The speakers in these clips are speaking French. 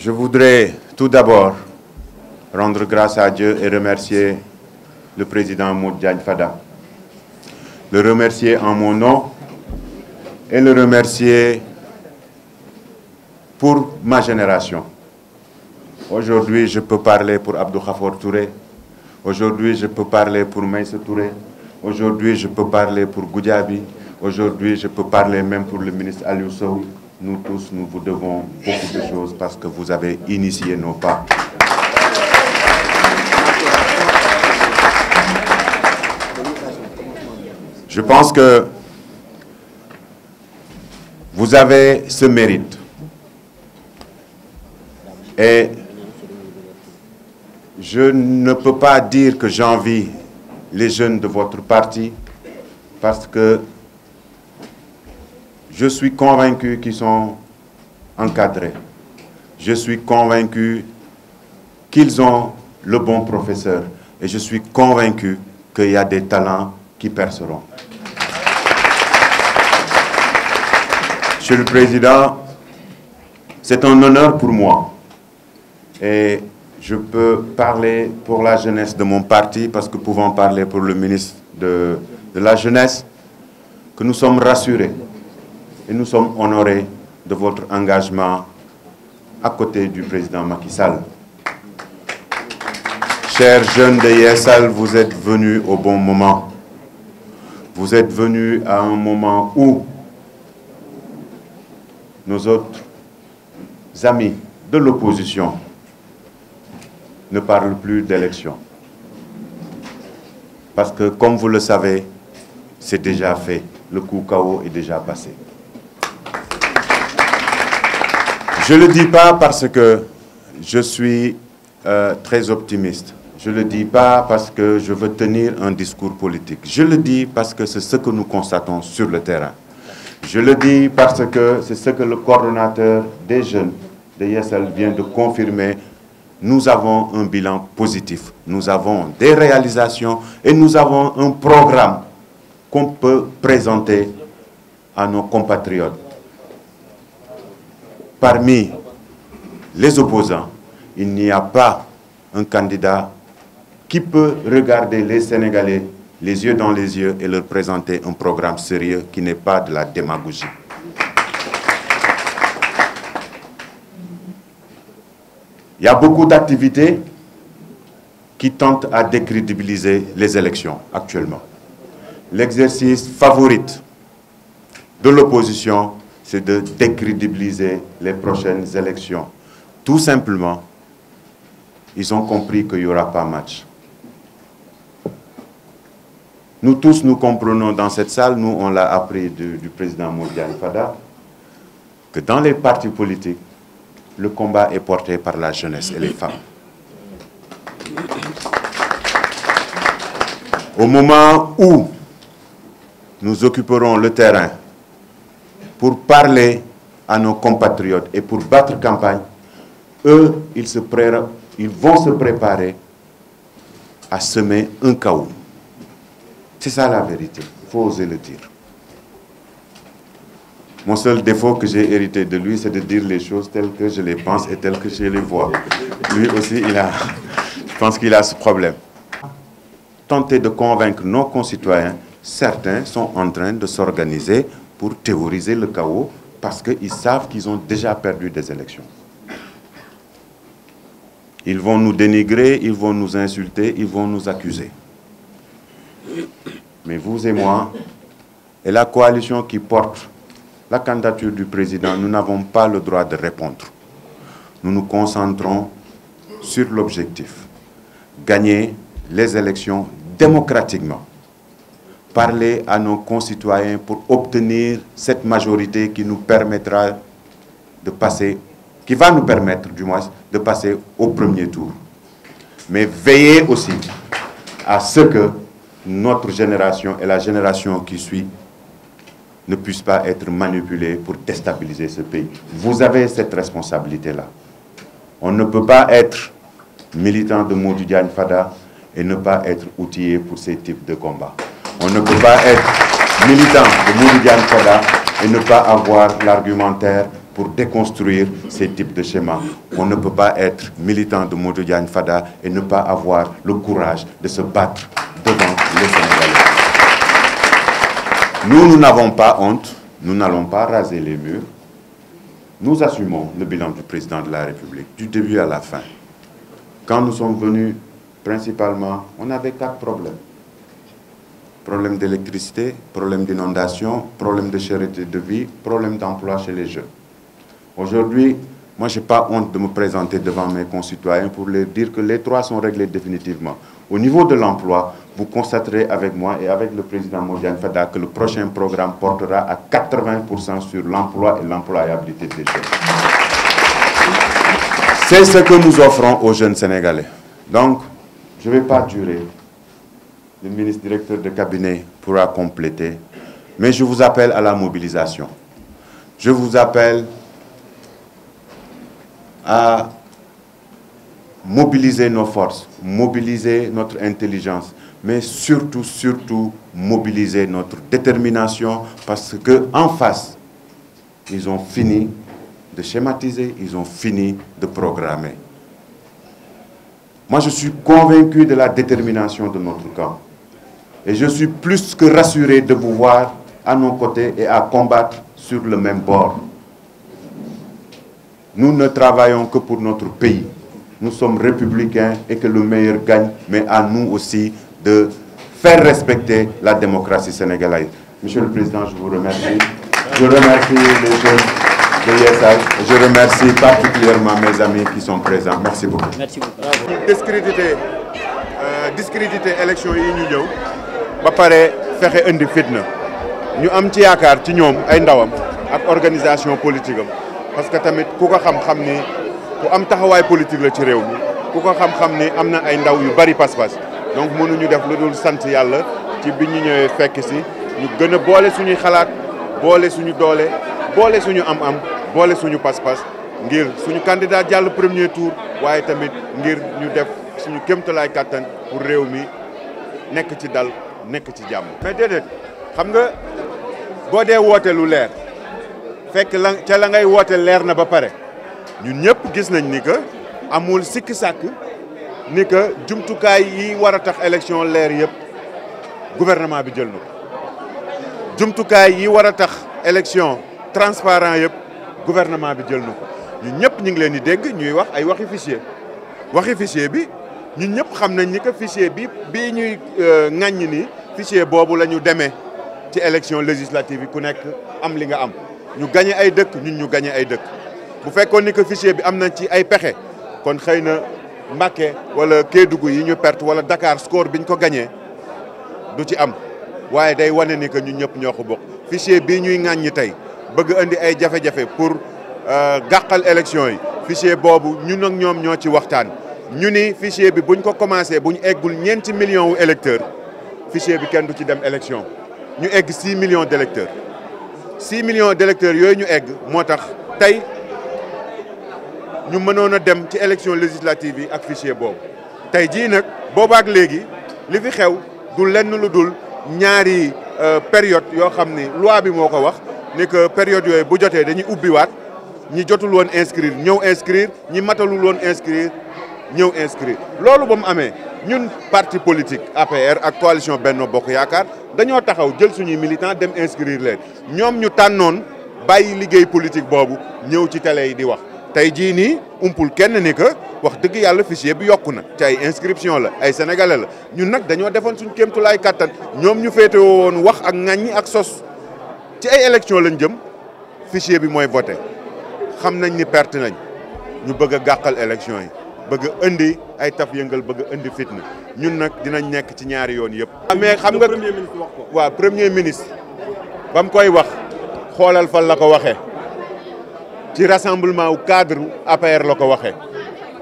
Je voudrais tout d'abord rendre grâce à Dieu et remercier le président Modou Diagne Fada. Le remercier en mon nom et le remercier pour ma génération. Aujourd'hui, je peux parler pour Abdou Khafor Touré. Aujourd'hui, je peux parler pour Maïssa Touré. Aujourd'hui, je peux parler pour Goudiaby. Aujourd'hui, je peux parler même pour le ministre Aliou Sow. Nous tous, nous vous devons beaucoup de choses parce que vous avez initié nos pas. Je pense que vous avez ce mérite. Et je ne peux pas dire que j'envie les jeunes de votre parti parce que je suis convaincu qu'ils sont encadrés. Je suis convaincu qu'ils ont le bon professeur. Et je suis convaincu qu'il y a des talents qui perceront. Monsieur le Président, c'est un honneur pour moi. Et je peux parler pour la jeunesse de mon parti, parce que pouvant parler pour le ministre de la Jeunesse, que nous sommes rassurés et nous sommes honorés de votre engagement à côté du président Macky Sall. Chers jeunes de Yessal, vous êtes venus au bon moment. Vous êtes venus à un moment où nos autres amis de l'opposition ne parlent plus d'élection. Parce que, comme vous le savez, c'est déjà fait. Le coup KO est déjà passé. Je ne le dis pas parce que je suis très optimiste. Je ne le dis pas parce que je veux tenir un discours politique. Je le dis parce que c'est ce que nous constatons sur le terrain. Je le dis parce que c'est ce que le coordonnateur des jeunes de Yessal vient de confirmer. Nous avons un bilan positif. Nous avons des réalisations et nous avons un programme qu'on peut présenter à nos compatriotes. Parmi les opposants, il n'y a pas un candidat qui peut regarder les Sénégalais les yeux dans les yeux et leur présenter un programme sérieux qui n'est pas de la démagogie. Il y a beaucoup d'activités qui tentent à décrédibiliser les élections actuellement. L'exercice favori de l'opposition, c'est de décrédibiliser les prochaines élections. Tout simplement, ils ont compris qu'il n'y aura pas match. Nous tous, nous comprenons dans cette salle, nous, on l'a appris du président Modou Diagne Fada, que dans les partis politiques, le combat est porté par la jeunesse et les femmes. Au moment où nous occuperons le terrain pour parler à nos compatriotes et pour battre campagne, eux, ils vont se préparer à semer un chaos. C'est ça la vérité, il faut oser le dire. Mon seul défaut que j'ai hérité de lui, c'est de dire les choses telles que je les pense et telles que je les vois. Lui aussi, je pense qu'il a ce problème. Tenter de convaincre nos concitoyens, certains sont en train de s'organiser pour théoriser le chaos parce qu'ils savent qu'ils ont déjà perdu des élections. Ils vont nous dénigrer, ils vont nous insulter, ils vont nous accuser. Mais vous et moi, et la coalition qui porte la candidature du président, nous n'avons pas le droit de répondre. Nous nous concentrons sur l'objectif. Gagner les élections démocratiquement. Parler à nos concitoyens pour obtenir cette majorité qui nous permettra de passer, qui va nous permettre du moins de passer au premier tour. Mais veiller aussi à ce que notre génération et la génération qui suit ne puissent pas être manipulées pour déstabiliser ce pays. Vous avez cette responsabilité-là. On ne peut pas être militant de Modou Diagne Fada et ne pas être outillé pour ces types de combats. On ne peut pas être militant de Modou Diagne Fada et ne pas avoir l'argumentaire pour déconstruire ces types de schémas. On ne peut pas être militant de Modou Diagne Fada et ne pas avoir le courage de se battre devant les Sénégalais. Nous n'avons pas honte, nous n'allons pas raser les murs. Nous assumons le bilan du président de la République, du début à la fin. Quand nous sommes venus, principalement, on avait 4 problèmes. Problème d'électricité, problème d'inondation, problème de cherté de vie, problème d'emploi chez les jeunes. Aujourd'hui, moi, je n'ai pas honte de me présenter devant mes concitoyens pour leur dire que les 3 sont réglés définitivement. Au niveau de l'emploi, vous constaterez avec moi et avec le président Modou Diagne Fada que le prochain programme portera à 80% sur l'emploi et l'employabilité des jeunes. C'est ce que nous offrons aux jeunes Sénégalais. Donc, je ne vais pas durer. Le ministre directeur de cabinet pourra compléter. Mais je vous appelle à la mobilisation. Je vous appelle à mobiliser nos forces, mobiliser notre intelligence, mais surtout mobiliser notre détermination parce qu'en face, ils ont fini de schématiser, ils ont fini de programmer. Moi, je suis convaincu de la détermination de notre camp. Et je suis plus que rassuré de vous voir à nos côtés et à combattre sur le même bord. Nous ne travaillons que pour notre pays. Nous sommes républicains et que le meilleur gagne, mais à nous aussi de faire respecter la démocratie sénégalaise. Monsieur le Président, je vous remercie. Je remercie les jeunes de l'ISAG. Je remercie particulièrement mes amis qui sont présents. Merci beaucoup. Merci beaucoup. Discréditer élection yi ñu ñëw ba pare fexe indi fitna ñu am ci yaakaar ci ñoom ay ndawam ak organisation politique am parce que tamit ku ko xam-xam ni ku am taxawaay politique la ci réew mi ku ko xam-xam ni am na ay ndaw yu bari pas-pas donc mënuñu def lu dul sant yàlla ci bi ñu ñëwee fekk si ñu gën a boole suñuy xalaat boole suñu doole boole suñu am-am boole suñu pas-pas ngir suñu candidat jàll premier tour waaye tamit ngir ñu def suñu kéemtalaay kàttan pour réew mi nekk ci dal nekk ci jàmm. mais déedéet xam nga boo dee woote lu leer fekk la ca la ngay woote leer na ba pare ñun ñëpp gis nañ ni que amul sikki sàkk ni que jumtukaay yi war a tax élection leer yëpp gouvernement bi jël na ko jumtukaay yi war a tax élection transparent yëpp gouvernement bi jël na ko ñun ñëpp ñu ngi leen di dégg ñuy wax ay waxi fichier bi. ñun ñëpp xam nañ ni que fichier bii ñuy ŋàññ ni fichier boobu la ñu demee ci élection législative yi ku nekk am li nga am ñu gagné ay dëkk ñun ñu gagné ay dëkk bu fekkoon ni que fichier bi am nañ ci ay pexe kon xëy na Mbacké wala Kédougou yi ñu perte wala Dakar score biñ ko gagné du ci am waaye day wane ni que ñun ñëpp ñoo ko bokk fichier bii ñuy ŋàññi tey bëgg indi ay jafe-jafe pour gàqal élection yi fichier boobu ñun ak ñoom ñoo ci waxtaan. ñu ni fichier bi buñ ko commencé buñ eggul 4 millions wu électeurs fichier bi kenn du ci dem élection ñu egg 6 millions d'électeurs 6 millions d'électeurs yooyu ñu egg moo tax tey ñu mënoon a dem ci élection législative yi ak fichier boobu. tey jii nag boobaak léegi li fi xew du lenn lu dul ñaari période yoo xam ni loi bi moo ko wax ni que période yooyu bu jotee dañuy ubbiwaat ñi jotul woon inscrire ñëw inscrire ñi matalul woon inscrire. ñëw inscrire loolu ba mu amee ñun parti politique APR ak coalition Benno Bokk Yaakaar dañoo taxaw jël suñuy militants dem inscrire leen ñoom ñu tànnoon bàyyi liggéey politique boobu ñëw ci télé yi di wax tey jii nii umpul kenn ni que wax dëgg yàlla fichier bi yokku na ci ay inscription la ay sénégalais la ñun nag dañoo defoon suñu kéemtulaay kattan ñoom ñu féete woon wax ak ŋàññi ak sos ci ay élection lañ jëm fichier bi mooy voté xam nañ ni perte nañ ñu bëgg a gàqal élection yi. bëgg indi ay taf yëngal bëgg indi fitna ñun nag dinañ nekk ci ñaari yoon yëpp. mais xam nga premier ministre wax ko. waaw premier ministre ba mu koy wax xoolal fan la ko waxee ci rassemblement wu cadre APR la ko waxee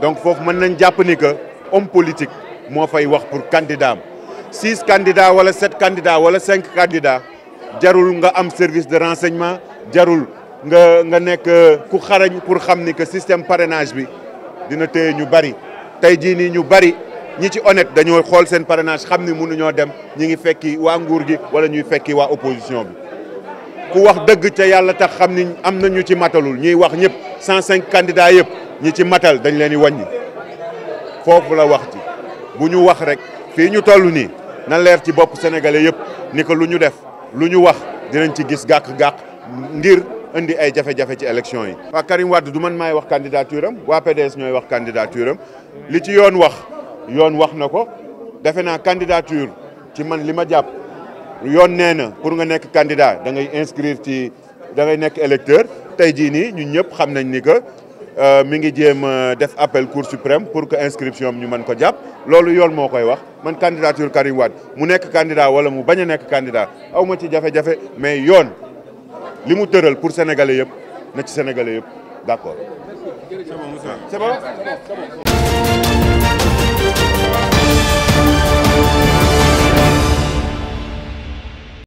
donc foofu mën nañ jàpp ni que homme politique moo fay wax pour candidat am 6 candidats wala 7 candidats wala 5 candidats jarul nga am service de renseignement jarul nga nekk ku xarañ pour xam ni que système parrainage bi. dina téye ñu bari tey jii nii ñu bari ñi ci honnête dañoo xool seen parrainage xam ni mënuñoo dem ñi ngi fekki waa nguur gi wala ñuy fekki waa opposition bi ku wax dëgg ca yàlla tax xam ni am na ñu ci matalul ñuy wax ñëpp 105 candidats yëpp ñi ci matal dañ leen di wàññi foofu la wax ci bu ñu wax rek fii ñu toll nii na leer ci bopp sénégalais yëpp ni que lu ñu def lu ñu wax dinañ ci gis gàq-gàq ngir indi ay jafe-jafe ci élection yi. waa Karim Wade du man maay wax candidature am waa PDS ñooy wax candidature am li ci yoon wax na ko defe naa candidature ci man li ma jàpp yoon nee na pour nga nekk candidat da ngay inscrire ci da ngay nekk électeur tey jii nii ñun ñëpp xam nañ ni que mi ngi jéem def appel Cour suprême pour que inscription am ñu mën ko jàpp loolu yoon moo koy wax man candidature Karim Wade mu nekk candidat wala mu bañ a nekk candidat aw ma ci jafe-jafe mais yoon li mu tëral pour sénégalais yëpp na ci sénégalais yëpp d'accord. C'est bon.